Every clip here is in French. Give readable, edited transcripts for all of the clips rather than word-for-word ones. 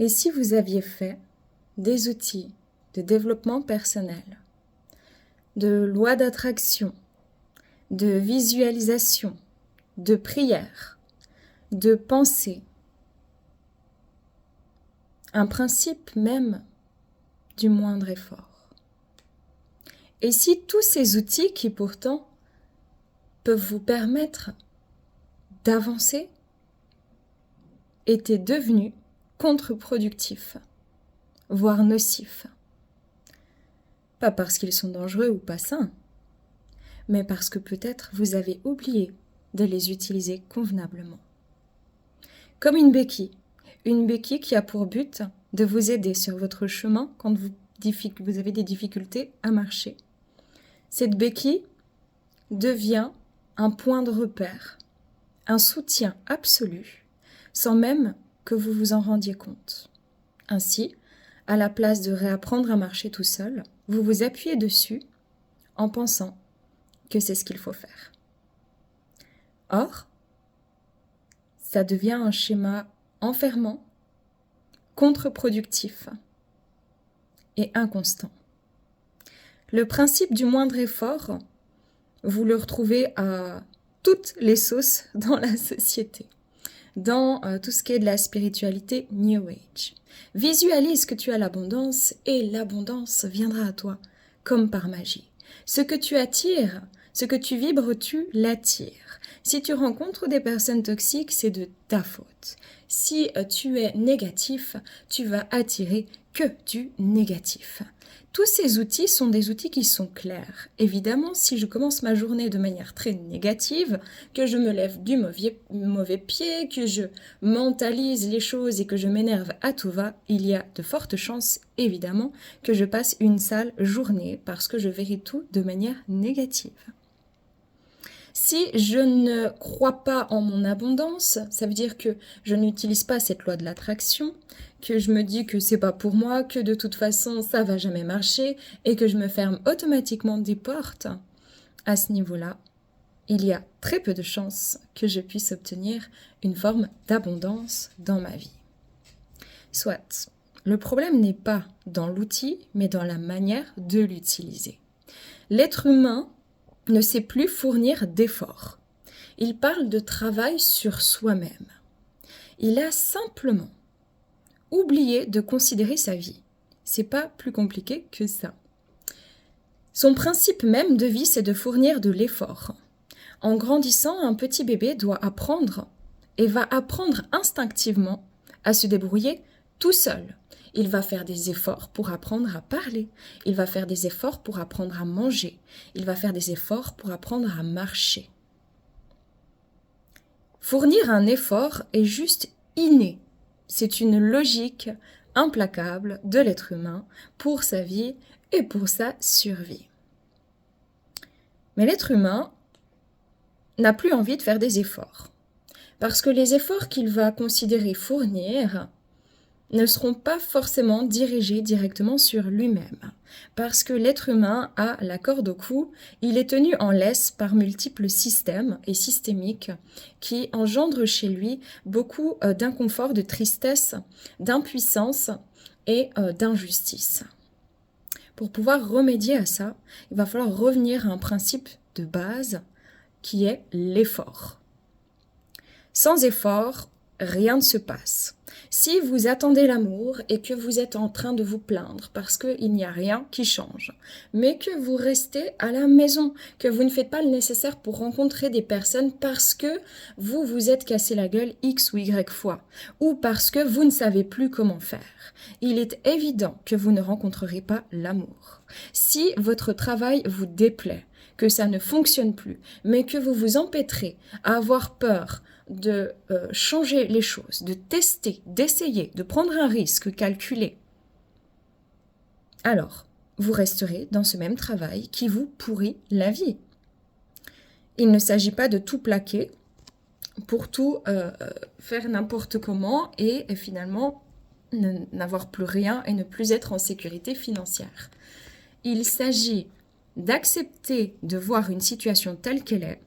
Et si vous aviez fait des outils de développement personnel, de loi d'attraction, de visualisation, de prière, de pensée, un principe même du moindre effort. Et si tous ces outils qui pourtant peuvent vous permettre d'avancer étaient devenus contre-productifs, voire nocifs. Pas parce qu'ils sont dangereux ou pas sains, mais parce que peut-être vous avez oublié de les utiliser convenablement. Comme une béquille qui a pour but de vous aider sur votre chemin quand vous avez des difficultés à marcher. Cette béquille devient un point de repère, un soutien absolu, sans même que vous vous en rendiez compte. Ainsi, à la place de réapprendre à marcher tout seul, vous vous appuyez dessus en pensant que c'est ce qu'il faut faire. Or, ça devient un schéma enfermant, contre-productif et inconstant. Le principe du moindre effort, vous le retrouvez à toutes les sauces dans la société, dans tout ce qui est de la spiritualité New Age. Visualise que tu as l'abondance et l'abondance viendra à toi comme par magie. Ce que tu attires, ce que tu vibres, tu l'attires. Si tu rencontres des personnes toxiques, c'est de ta faute. Si tu es négatif, tu vas attirer que du négatif. Tous ces outils sont des outils qui sont clairs. Évidemment, si je commence ma journée de manière très négative, que je me lève du mauvais pied, que je mentalise les choses et que je m'énerve à tout va, il y a de fortes chances, évidemment, que je passe une sale journée parce que je verrai tout de manière négative. Si je ne crois pas en mon abondance, ça veut dire que je n'utilise pas cette loi de l'attraction, que je me dis que c'est pas pour moi, que de toute façon ça va jamais marcher et que je me ferme automatiquement des portes. À ce niveau-là, il y a très peu de chances que je puisse obtenir une forme d'abondance dans ma vie. Soit, le problème n'est pas dans l'outil, mais dans la manière de l'utiliser. L'être humain ne sait plus fournir d'efforts. Il parle de travail sur soi-même. Il a simplement oublié de considérer sa vie. C'est pas plus compliqué que ça. Son principe même de vie, c'est de fournir de l'effort. En grandissant, un petit bébé doit apprendre et va apprendre instinctivement à se débrouiller tout seul. Il va faire des efforts pour apprendre à parler. Il va faire des efforts pour apprendre à manger. Il va faire des efforts pour apprendre à marcher. Fournir un effort est juste inné. C'est une logique implacable de l'être humain pour sa vie et pour sa survie. Mais l'être humain n'a plus envie de faire des efforts. Parce que les efforts qu'il va considérer fournir ne seront pas forcément dirigés directement sur lui-même. Parce que l'être humain a la corde au cou, il est tenu en laisse par multiples systèmes et systémiques qui engendrent chez lui beaucoup d'inconfort, de tristesse, d'impuissance et d'injustice. Pour pouvoir remédier à ça, il va falloir revenir à un principe de base qui est l'effort. Sans effort, rien ne se passe. Si vous attendez l'amour et que vous êtes en train de vous plaindre parce qu'il n'y a rien qui change, mais que vous restez à la maison, que vous ne faites pas le nécessaire pour rencontrer des personnes parce que vous vous êtes cassé la gueule X ou Y fois, ou parce que vous ne savez plus comment faire, il est évident que vous ne rencontrerez pas l'amour. Si votre travail vous déplaît, que ça ne fonctionne plus, mais que vous vous empêtrez à avoir peur de changer les choses, de tester, d'essayer, de prendre un risque calculé, alors vous resterez dans ce même travail qui vous pourrit la vie. Il ne s'agit pas de tout plaquer pour tout faire n'importe comment et finalement n'avoir plus rien et ne plus être en sécurité financière. Il s'agit d'accepter de voir une situation telle qu'elle est.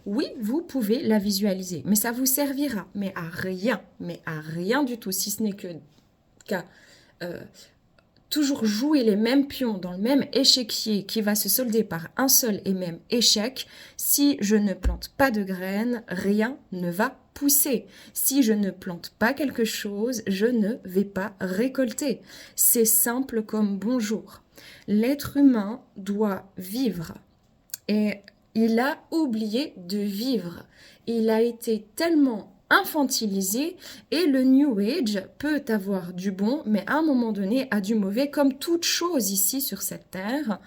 Oui, vous pouvez la visualiser, mais ça vous servira, mais à rien du tout, si ce n'est que qu'à toujours jouer les mêmes pions dans le même échiquier qui va se solder par un seul et même échec, si je ne plante pas de graines, rien ne va pousser. Si je ne plante pas quelque chose, je ne vais pas récolter. C'est simple comme bonjour. L'être humain doit vivre et il a oublié de vivre. Il a été tellement infantilisé et le New Age peut avoir du bon, mais à un moment donné a du mauvais, comme toute chose ici sur cette terre.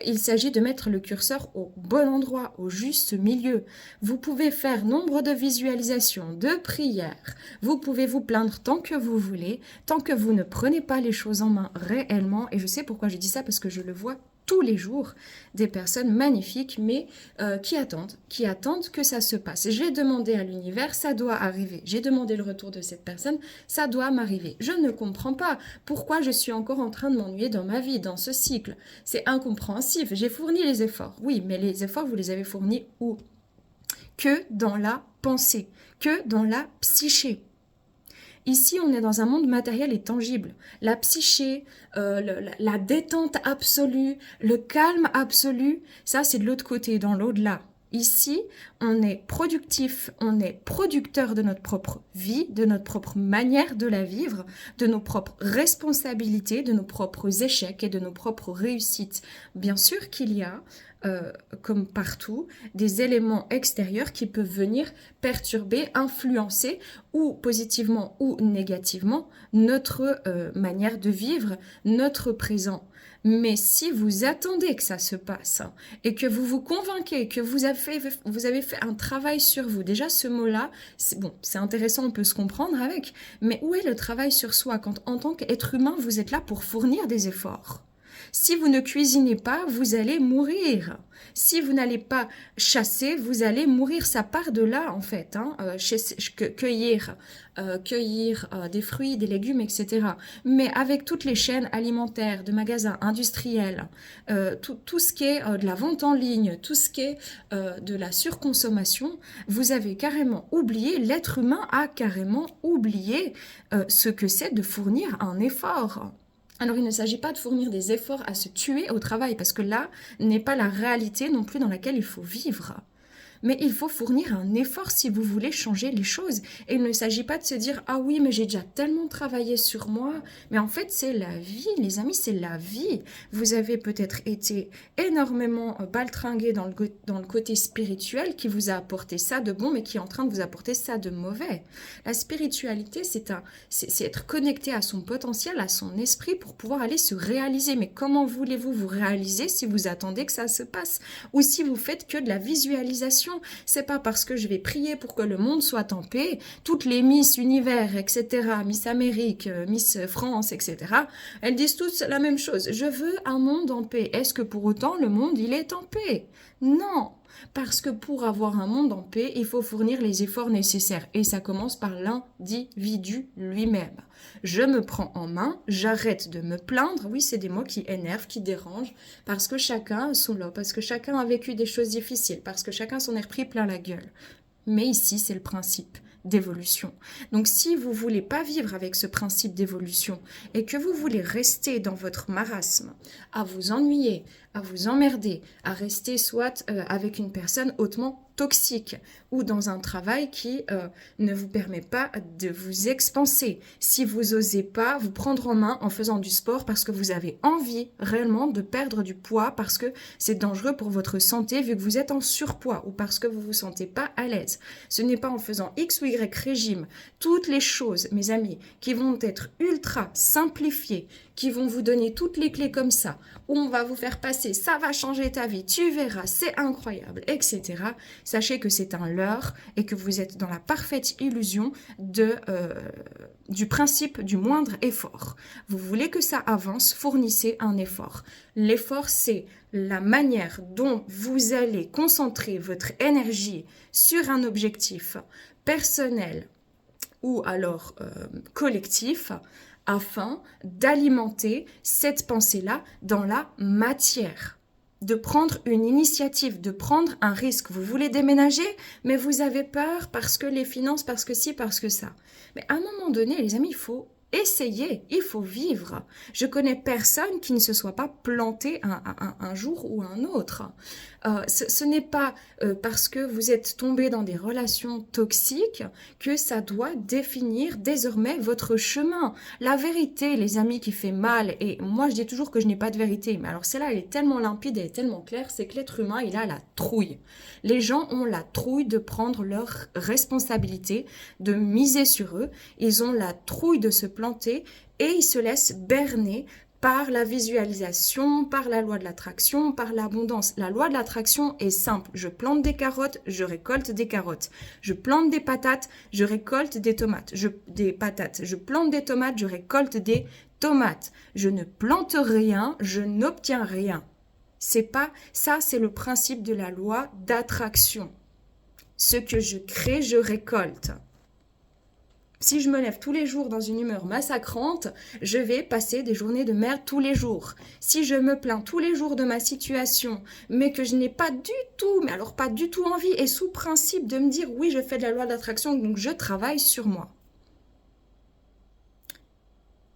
Il s'agit de mettre le curseur au bon endroit, au juste milieu. Vous pouvez faire nombre de visualisations, de prières, vous pouvez vous plaindre tant que vous voulez, tant que vous ne prenez pas les choses en main réellement, et je sais pourquoi je dis ça, parce que je le vois tous les jours, des personnes magnifiques, mais qui attendent que ça se passe. J'ai demandé à l'univers, ça doit arriver. J'ai demandé le retour de cette personne, ça doit m'arriver. Je ne comprends pas pourquoi je suis encore en train de m'ennuyer dans ma vie, dans ce cycle. C'est incompréhensif. J'ai fourni les efforts. Oui, mais les efforts, vous les avez fournis où? Que dans la pensée, que dans la psyché. Ici, on est dans un monde matériel et tangible. La psyché, la détente absolue, le calme absolu, ça c'est de l'autre côté, dans l'au-delà. Ici, on est productif, on est producteur de notre propre vie, de notre propre manière de la vivre, de nos propres responsabilités, de nos propres échecs et de nos propres réussites. Bien sûr qu'il y a, comme partout, des éléments extérieurs qui peuvent venir perturber, influencer, ou positivement ou négativement, notre manière de vivre, notre présent. Mais si vous attendez que ça se passe et que vous vous convainquez que vous avez fait un travail sur vous, déjà ce mot-là, c'est intéressant, on peut se comprendre avec, mais où est le travail sur soi quand en tant qu'être humain, vous êtes là pour fournir des efforts? Si vous ne cuisinez pas, vous allez mourir. Si vous n'allez pas chasser, vous allez mourir. Ça part de là, en fait. Cueillir des fruits, des légumes, etc. Mais avec toutes les chaînes alimentaires, de magasins industriels, tout ce qui est de la vente en ligne, tout ce qui est de la surconsommation, vous avez carrément oublié, l'être humain a carrément oublié ce que c'est de fournir un effort. Alors, il ne s'agit pas de fournir des efforts à se tuer au travail, parce que là n'est pas la réalité non plus dans laquelle il faut vivre. Mais il faut fournir un effort si vous voulez changer les choses. Et il ne s'agit pas de se dire « Ah oui, mais j'ai déjà tellement travaillé sur moi. » Mais en fait, c'est la vie, les amis, c'est la vie. Vous avez peut-être été énormément baltringué dans le côté spirituel qui vous a apporté ça de bon, mais qui est en train de vous apporter ça de mauvais. La spiritualité, c'est être connecté à son potentiel, à son esprit pour pouvoir aller se réaliser. Mais comment voulez-vous vous réaliser si vous attendez que ça se passe? Ou si vous faites que de la visualisation? C'est pas parce que je vais prier pour que le monde soit en paix, toutes les Miss Univers, etc., Miss Amérique, Miss France, etc., elles disent toutes la même chose. Je veux un monde en paix. Est-ce que pour autant le monde, il est en paix? Non. Parce que pour avoir un monde en paix, il faut fournir les efforts nécessaires. Et ça commence par l'individu lui-même. Je me prends en main, j'arrête de me plaindre. Oui, c'est des mots qui énervent, qui dérangent, parce que chacun a son lot, parce que chacun a vécu des choses difficiles, parce que chacun s'en est repris plein la gueule. Mais ici, c'est le principe d'évolution. Donc si vous voulez pas vivre avec ce principe d'évolution et que vous voulez rester dans votre marasme, à vous ennuyer, à vous emmerder, à rester soit avec une personne hautement toxique ou dans un travail qui ne vous permet pas de vous expanser. Si vous osez pas vous prendre en main en faisant du sport parce que vous avez envie réellement de perdre du poids, parce que c'est dangereux pour votre santé vu que vous êtes en surpoids ou parce que vous vous sentez pas à l'aise. Ce n'est pas en faisant X ou Y régime, toutes les choses, mes amis, qui vont être ultra simplifiées, qui vont vous donner toutes les clés comme ça, où on va vous faire passer, ça va changer ta vie, tu verras, c'est incroyable, etc. Sachez que c'est un leurre et que vous êtes dans la parfaite illusion du principe du moindre effort. Vous voulez que ça avance, fournissez un effort. L'effort, c'est la manière dont vous allez concentrer votre énergie sur un objectif personnel ou alors collectif, afin d'alimenter cette pensée-là dans la matière, de prendre une initiative, de prendre un risque. Vous voulez déménager, mais vous avez peur parce que les finances, parce que ci, parce que ça. Mais à un moment donné, les amis, il faut Essayez, il faut vivre. Je connais personne qui ne se soit pas planté un jour ou un autre. Ce n'est pas parce que vous êtes tombé dans des relations toxiques que ça doit définir désormais votre chemin. La vérité, les amis, qui fait mal, et moi je dis toujours que je n'ai pas de vérité, mais alors celle-là, elle est tellement limpide, elle est tellement claire, c'est que l'être humain, il a la trouille. Les gens ont la trouille de prendre leurs responsabilités, de miser sur eux, ils ont la trouille de se planter et ils se laissent berner par la visualisation, par la loi de l'attraction, par l'abondance. La loi de l'attraction est simple. Je plante des carottes, je récolte des carottes. Je plante des patates, je récolte des tomates. Des patates. Je plante des tomates, je récolte des tomates. Je ne plante rien, je n'obtiens rien. C'est pas ça, c'est le principe de la loi d'attraction. Ce que je crée, je récolte. Si je me lève tous les jours dans une humeur massacrante, je vais passer des journées de merde tous les jours. Si je me plains tous les jours de ma situation, mais que je n'ai pas du tout, mais alors pas du tout envie et sous principe de me dire oui, je fais de la loi d'attraction, donc je travaille sur moi.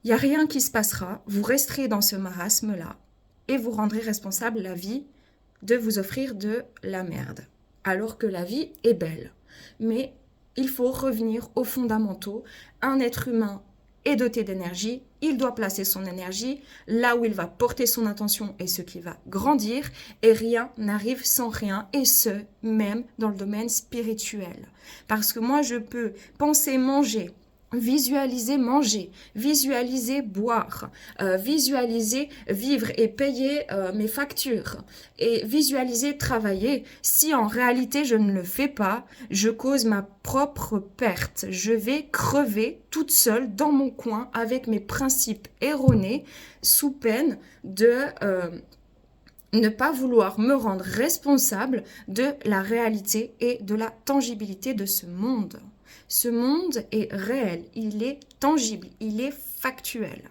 Il n'y a rien qui se passera, vous resterez dans ce marasme-là et vous rendrez responsable la vie de vous offrir de la merde. Alors que la vie est belle. Mais il faut revenir aux fondamentaux. Un être humain est doté d'énergie, il doit placer son énergie là où il va porter son intention et ce qui va grandir, et rien n'arrive sans rien, et ce, même dans le domaine spirituel. Parce que moi, je peux penser manger, visualiser manger, visualiser boire, visualiser vivre et payer mes factures et visualiser travailler. Si en réalité je ne le fais pas, je cause ma propre perte. Je vais crever toute seule dans mon coin avec mes principes erronés sous peine de ne pas vouloir me rendre responsable de la réalité et de la tangibilité de ce monde. Ce monde est réel, il est tangible, il est factuel.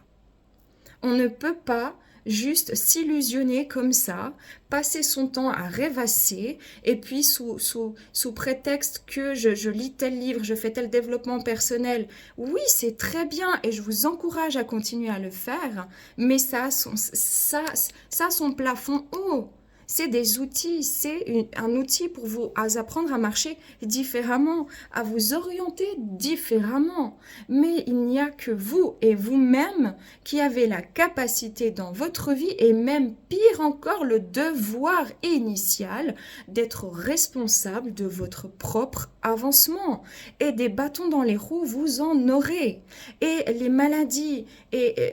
On ne peut pas juste s'illusionner comme ça, passer son temps à rêvasser, et puis sous prétexte que je lis tel livre, je fais tel développement personnel. Oui, c'est très bien, et je vous encourage à continuer à le faire, mais ça a son plafond haut. C'est des outils, c'est un outil pour vous apprendre à marcher différemment, à vous orienter différemment. Mais il n'y a que vous et vous-même qui avez la capacité dans votre vie, et même pire encore, le devoir initial d'être responsable de votre propre avancement. Et des bâtons dans les roues, vous en aurez. Et les maladies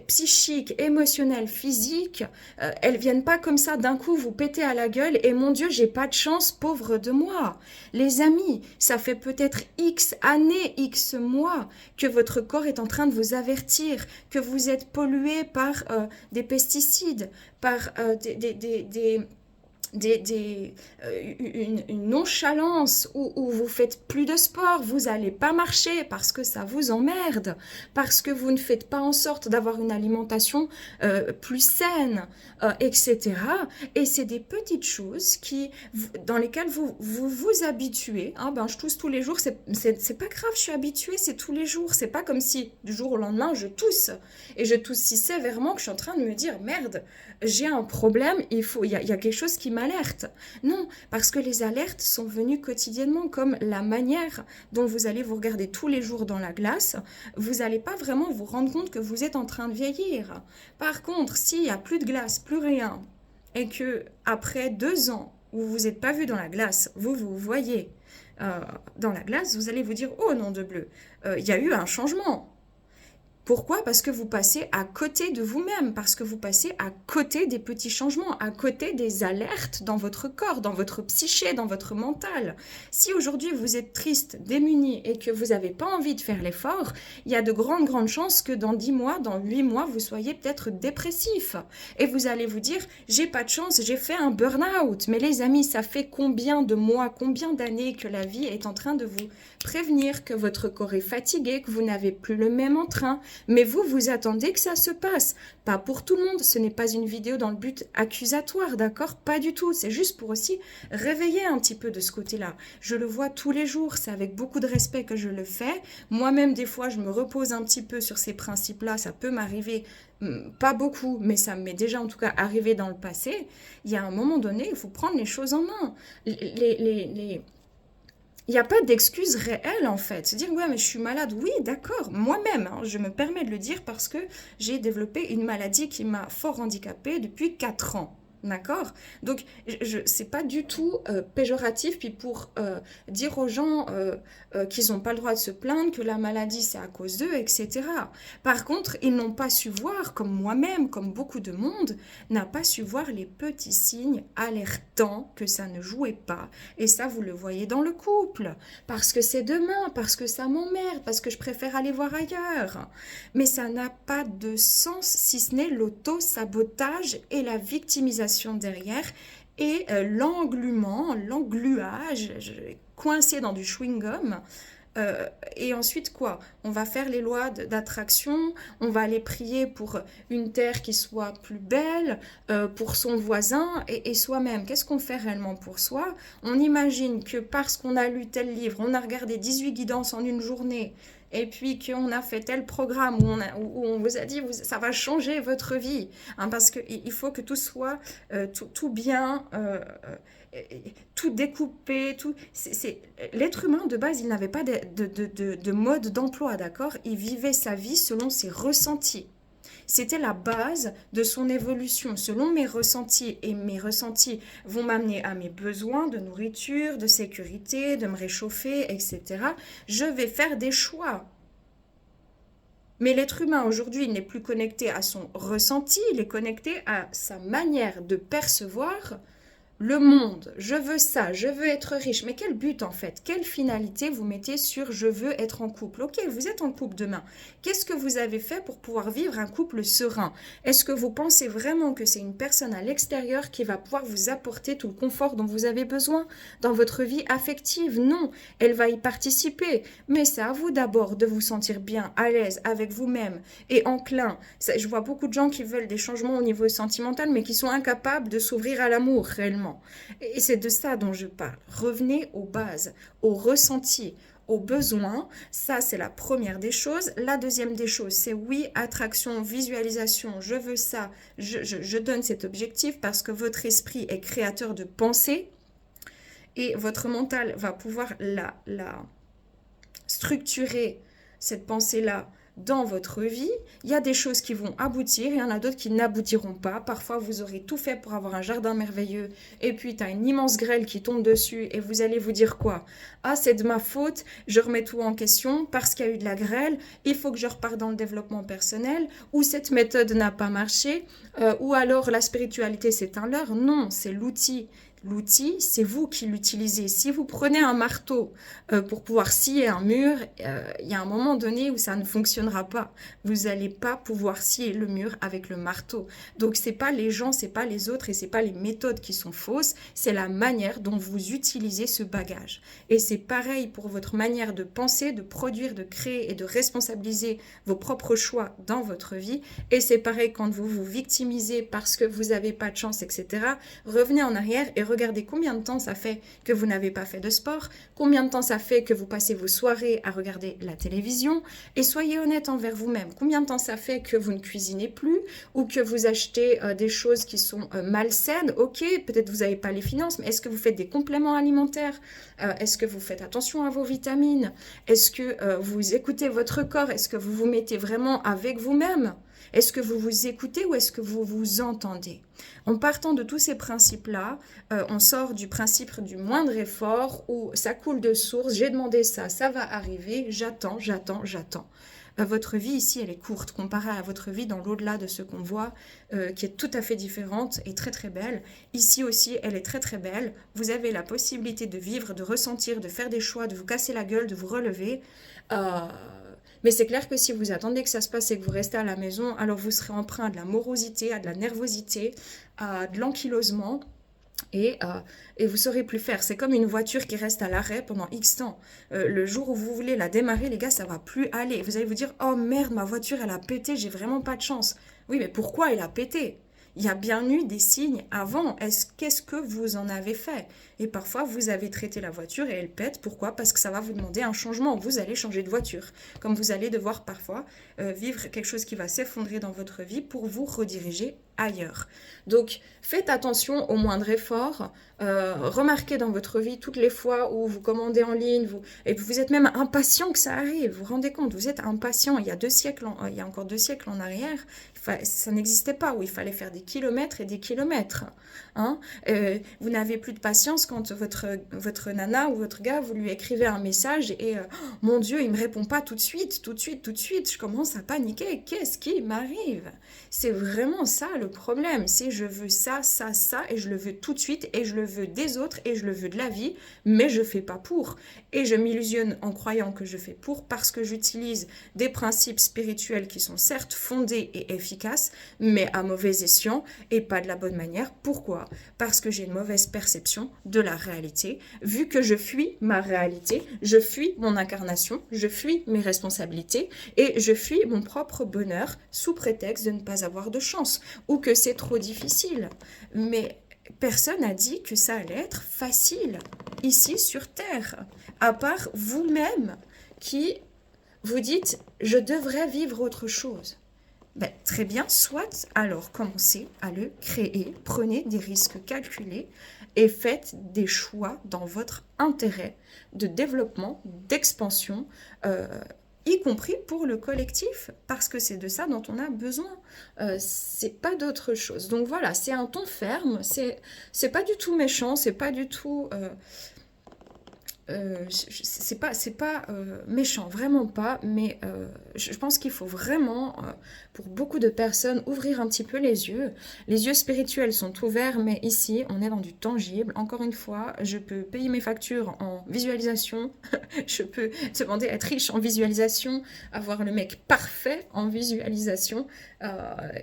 psychiques, émotionnelles, physiques, elles viennent pas comme ça d'un coup vous péter à la gueule et mon Dieu, j'ai pas de chance, pauvre de moi. Les amis, ça fait peut-être X années, X mois que votre corps est en train de vous avertir, que vous êtes pollué par des pesticides, par une nonchalance où vous faites plus de sport, vous n'allez pas marcher parce que ça vous emmerde, parce que vous ne faites pas en sorte d'avoir une alimentation plus saine, etc. Et c'est des petites choses dans lesquelles vous habituez. Hein, je tousse tous les jours, c'est pas grave, je suis habituée, c'est tous les jours. C'est pas comme si du jour au lendemain je tousse. Et je tousse si sévèrement que je suis en train de me dire merde, j'ai un problème, il y a quelque chose qui m'alerte. Non, parce que les alertes sont venues quotidiennement, comme la manière dont vous allez vous regarder tous les jours dans la glace, vous n'allez pas vraiment vous rendre compte que vous êtes en train de vieillir. Par contre, s'il n'y a plus de glace, plus rien, et que après 2 ans où vous n'êtes pas vu dans la glace, vous voyez dans la glace, vous allez vous dire « Oh nom de bleu, il y a eu un changement ». Pourquoi ? Parce que vous passez à côté de vous-même, parce que vous passez à côté des petits changements, à côté des alertes dans votre corps, dans votre psyché, dans votre mental. Si aujourd'hui vous êtes triste, démuni et que vous n'avez pas envie de faire l'effort, il y a de grandes chances que dans 10 mois, dans 8 mois, vous soyez peut-être dépressif. Et vous allez vous dire, j'ai pas de chance, j'ai fait un burn-out. Mais les amis, ça fait combien de mois, combien d'années que la vie est en train de vous prévenir que votre corps est fatigué, que vous n'avez plus le même entrain, Mais vous, vous attendez que ça se passe. Pas pour tout le monde, ce n'est pas une vidéo dans le but accusatoire, d'accord? Pas du tout, c'est juste pour aussi réveiller un petit peu de ce côté-là. Je le vois tous les jours, c'est avec beaucoup de respect que je le fais. Moi-même, des fois, je me repose un petit peu sur ces principes-là, ça peut m'arriver, pas beaucoup, mais ça m'est déjà en tout cas arrivé dans le passé. Il y a un moment donné, il faut prendre les choses en main. Il n'y a pas d'excuse réelle en fait. Se dire, ouais, mais je suis malade. Oui, d'accord, moi-même, hein, je me permets de le dire parce que j'ai développé une maladie qui m'a fort handicapée depuis 4 ans. D'accord? Donc, c'est pas du tout péjoratif. Puis pour dire aux gens qu'ils n'ont pas le droit de se plaindre, que la maladie c'est à cause d'eux, etc. Par contre, ils n'ont pas su voir, comme moi-même, comme beaucoup de monde, n'a pas su voir les petits signes alertants que ça ne jouait pas. Et ça, vous le voyez dans le couple. Parce que c'est demain, parce que ça m'emmerde, parce que je préfère aller voir ailleurs. Mais ça n'a pas de sens si ce n'est l'auto-sabotage et la victimisation derrière et l'engluage, coincé dans du chewing-gum. Et ensuite quoi? On va faire les lois d'attraction, on va aller prier pour une terre qui soit plus belle, pour son voisin et soi-même. Qu'est-ce qu'on fait réellement pour soi? On imagine que parce qu'on a lu tel livre, on a regardé 18 guidances en une journée, et puis qu'on a fait tel programme où on vous a dit ça va changer votre vie, hein, parce qu'il faut que tout soit tout bien, tout découpé, tout. L'être humain de base, il n'avait pas de mode d'emploi, d'accord? Il vivait sa vie selon ses ressentis. C'était la base de son évolution. Selon mes ressentis, et mes ressentis vont m'amener à mes besoins de nourriture, de sécurité, de me réchauffer, etc. Je vais faire des choix. Mais l'être humain aujourd'hui, il n'est plus connecté à son ressenti, il est connecté à sa manière de percevoir le monde. Je veux ça, je veux être riche. Mais quel but en fait? Quelle finalité vous mettez sur je veux être en couple? Ok, vous êtes en couple demain. Qu'est-ce que vous avez fait pour pouvoir vivre un couple serein? Est-ce que vous pensez vraiment que c'est une personne à l'extérieur qui va pouvoir vous apporter tout le confort dont vous avez besoin dans votre vie affective? Non, elle va y participer. Mais c'est à vous d'abord de vous sentir bien, à l'aise avec vous-même et enclin. Je vois beaucoup de gens qui veulent des changements au niveau sentimental, mais qui sont incapables de s'ouvrir à l'amour réellement. Et c'est de ça dont je parle. Revenez aux bases, aux ressentis, aux besoins. Ça, c'est la première des choses. La deuxième des choses, c'est oui, attraction, visualisation. Je veux ça. Je donne cet objectif parce que votre esprit est créateur de pensée et votre mental va pouvoir la structurer, cette pensée-là, dans votre vie. Il y a des choses qui vont aboutir, il y en a d'autres qui n'aboutiront pas. Parfois, vous aurez tout fait pour avoir un jardin merveilleux et puis tu as une immense grêle qui tombe dessus et vous allez vous dire quoi? Ah, c'est de ma faute, je remets tout en question parce qu'il y a eu de la grêle, il faut que je reparte dans le développement personnel, ou cette méthode n'a pas marché, ou alors la spiritualité c'est un leurre. Non, c'est l'outil. L'outil, c'est vous qui l'utilisez. Si vous prenez un marteau pour pouvoir scier un mur, il y a un moment donné où ça ne fonctionnera pas. Vous n'allez pas pouvoir scier le mur avec le marteau. Donc, c'est pas les gens, c'est pas les autres et c'est pas les méthodes qui sont fausses, c'est la manière dont vous utilisez ce bagage. Et c'est pareil pour votre manière de penser, de produire, de créer et de responsabiliser vos propres choix dans votre vie. Et c'est pareil quand vous vous victimisez parce que vous n'avez pas de chance, etc. Revenez en arrière et regardez combien de temps ça fait que vous n'avez pas fait de sport, combien de temps ça fait que vous passez vos soirées à regarder la télévision, et soyez honnête envers vous-même. Combien de temps ça fait que vous ne cuisinez plus ou que vous achetez des choses qui sont malsaines? Ok, peut-être vous n'avez pas les finances, mais est-ce que vous faites des compléments alimentaires? Est-ce que vous faites attention à vos vitamines? Est-ce que vous écoutez votre corps? Est-ce que vous vous mettez vraiment avec vous-même? Est-ce que vous vous écoutez ou est-ce que vous vous entendez? En partant de tous ces principes-là, on sort du principe du moindre effort où ça coule de source, j'ai demandé ça, ça va arriver, j'attends. Votre vie ici, elle est courte comparée à votre vie dans l'au-delà de ce qu'on voit, qui est tout à fait différente et très très belle. Ici aussi, elle est très très belle. Vous avez la possibilité de vivre, de ressentir, de faire des choix, de vous casser la gueule, de vous relever. Mais c'est clair que si vous attendez que ça se passe et que vous restez à la maison, alors vous serez emprunt à de la morosité, à de la nervosité, à de l'ankylosement. Et, vous saurez plus faire. C'est comme une voiture qui reste à l'arrêt pendant X temps. Le jour où vous voulez la démarrer, les gars, ça va plus aller. Vous allez vous dire, oh merde, ma voiture, elle a pété, j'ai vraiment pas de chance. Oui, mais pourquoi elle a pété? Il y a bien eu des signes avant. Qu'est-ce que vous en avez fait? Et parfois, vous avez traité la voiture et elle pète. Pourquoi? Parce que ça va vous demander un changement. Vous allez changer de voiture. Comme vous allez devoir parfois vivre quelque chose qui va s'effondrer dans votre vie pour vous rediriger ailleurs. Donc, faites attention au moindre effort. Remarquez dans votre vie toutes les fois où vous commandez en ligne, et vous êtes même impatient que ça arrive. Vous vous rendez compte, vous êtes impatient. Il y a encore 2 siècles en arrière, ça n'existait pas, où il fallait faire des kilomètres et des kilomètres. Hein. Vous n'avez plus de patience quand votre nana ou votre gars, vous lui écrivez un message et mon Dieu, il me répond pas tout de suite, je commence à paniquer. Qu'est-ce qui m'arrive? C'est vraiment ça le problème. C'est je veux ça, ça, ça, et je le veux tout de suite, et je le veux des autres, et je le veux de la vie, mais je fais pas pour. Et je m'illusionne en croyant que je fais pour parce que j'utilise des principes spirituels qui sont certes fondés et efficaces, mais à mauvais escient et pas de la bonne manière. Pourquoi? Parce que j'ai une mauvaise perception de la réalité, vu que je fuis ma réalité, je fuis mon incarnation, je fuis mes responsabilités et je fuis mon propre bonheur sous prétexte de ne pas avoir de chance ou que c'est trop difficile. Mais personne n'a dit que ça allait être facile ici sur Terre, à part vous-même qui vous dites « je devrais vivre autre chose ». Ben, très bien, soit, alors commencez à le créer, prenez des risques calculés et faites des choix dans votre intérêt de développement, d'expansion, y compris pour le collectif, parce que c'est de ça dont on a besoin. C'est pas d'autre chose. Donc voilà, c'est un ton ferme, c'est pas du tout méchant, c'est pas du tout... c'est pas méchant, vraiment pas, mais je pense qu'il faut vraiment, pour beaucoup de personnes, ouvrir un petit peu les yeux. Les yeux spirituels sont ouverts, mais ici, on est dans du tangible. Encore une fois, je peux payer mes factures en visualisation, je peux demander à être riche en visualisation, avoir le mec parfait en visualisation,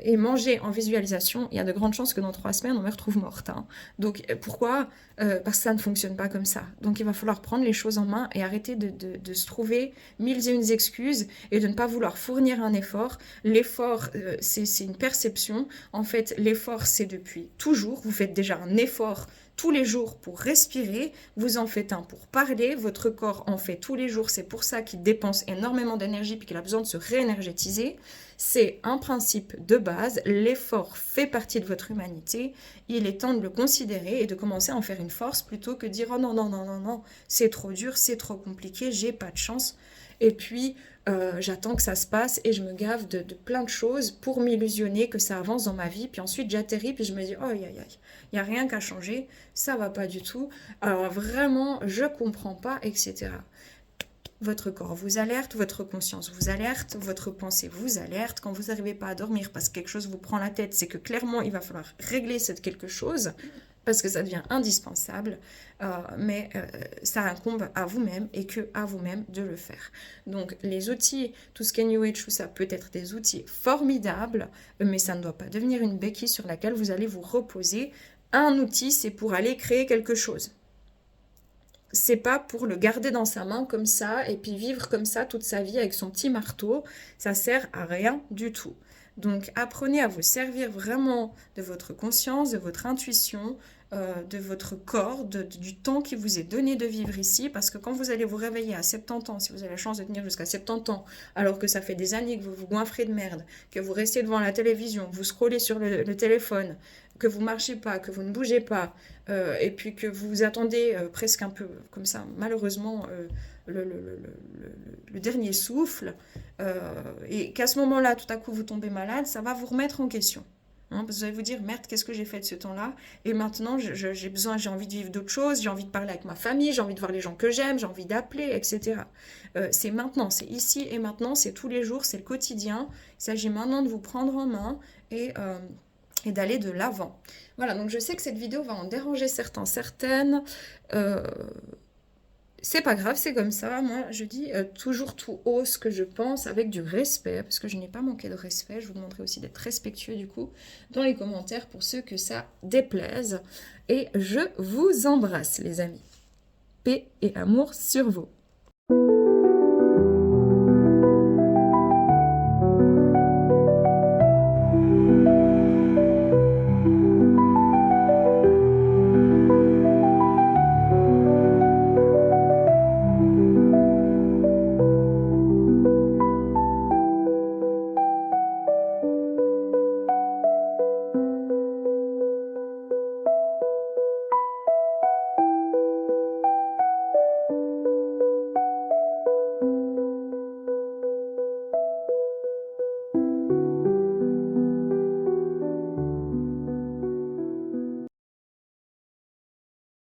et manger en visualisation. Il y a de grandes chances que dans 3 semaines, on me retrouve morte. Hein. Donc, pourquoi? Parce que ça ne fonctionne pas comme ça. Donc, il va falloir prendre les choses en main et arrêter de se trouver 1001 excuses et de ne pas vouloir fournir un effort. L'effort, c'est une perception. En fait, l'effort, c'est depuis toujours. Vous faites déjà un effort tous les jours pour respirer, vous en faites un pour parler, votre corps en fait tous les jours, c'est pour ça qu'il dépense énormément d'énergie puis qu'il a besoin de se réénergétiser. C'est un principe de base, l'effort fait partie de votre humanité, il est temps de le considérer et de commencer à en faire une force plutôt que de dire « oh non, non, non, non, non, c'est trop dur, c'est trop compliqué, j'ai pas de chance ». Et puis, j'attends que ça se passe et je me gave de plein de choses pour m'illusionner que ça avance dans ma vie. Puis ensuite, j'atterris puis je me dis, oh, aïe, aïe, aïe, il n'y a rien qu'à changer, ça va pas du tout. Alors vraiment, je comprends pas, etc. Votre corps vous alerte, votre conscience vous alerte, votre pensée vous alerte. Quand vous n'arrivez pas à dormir parce que quelque chose vous prend la tête, c'est que clairement, il va falloir régler cette quelque chose parce que ça devient indispensable, mais ça incombe à vous-même et que à vous-même de le faire. Donc les outils, tout ce qui est New Age, tout ça peut être des outils formidables, mais ça ne doit pas devenir une béquille sur laquelle vous allez vous reposer. Un outil, c'est pour aller créer quelque chose. C'est pas pour le garder dans sa main comme ça et puis vivre comme ça toute sa vie avec son petit marteau. Ça sert à rien du tout. Donc apprenez à vous servir vraiment de votre conscience, de votre intuition, de votre corps, du temps qui vous est donné de vivre ici, parce que quand vous allez vous réveiller à 70 ans, si vous avez la chance de tenir jusqu'à 70 ans, alors que ça fait des années que vous vous goinfrez de merde, que vous restez devant la télévision, vous scrollez sur le téléphone, que vous marchez pas, que vous ne bougez pas, et puis que vous attendez presque un peu comme ça, malheureusement, le dernier souffle, et qu'à ce moment-là, tout à coup, vous tombez malade, ça va vous remettre en question. Hein, parce que vous allez vous dire, merde, qu'est-ce que j'ai fait de ce temps-là? Et maintenant, j'ai envie de vivre d'autres choses, j'ai envie de parler avec ma famille, j'ai envie de voir les gens que j'aime, j'ai envie d'appeler, etc. C'est maintenant, c'est ici et maintenant, c'est tous les jours, c'est le quotidien. Il s'agit maintenant de vous prendre en main et d'aller de l'avant. Voilà, donc je sais que cette vidéo va en déranger certains, certaines. c'est pas grave, c'est comme ça. Moi, je dis toujours tout haut ce que je pense avec du respect, parce que je n'ai pas manqué de respect. Je vous demanderai aussi d'être respectueux, du coup, dans les commentaires pour ceux que ça déplaise. Et je vous embrasse, les amis. Paix et amour sur vous.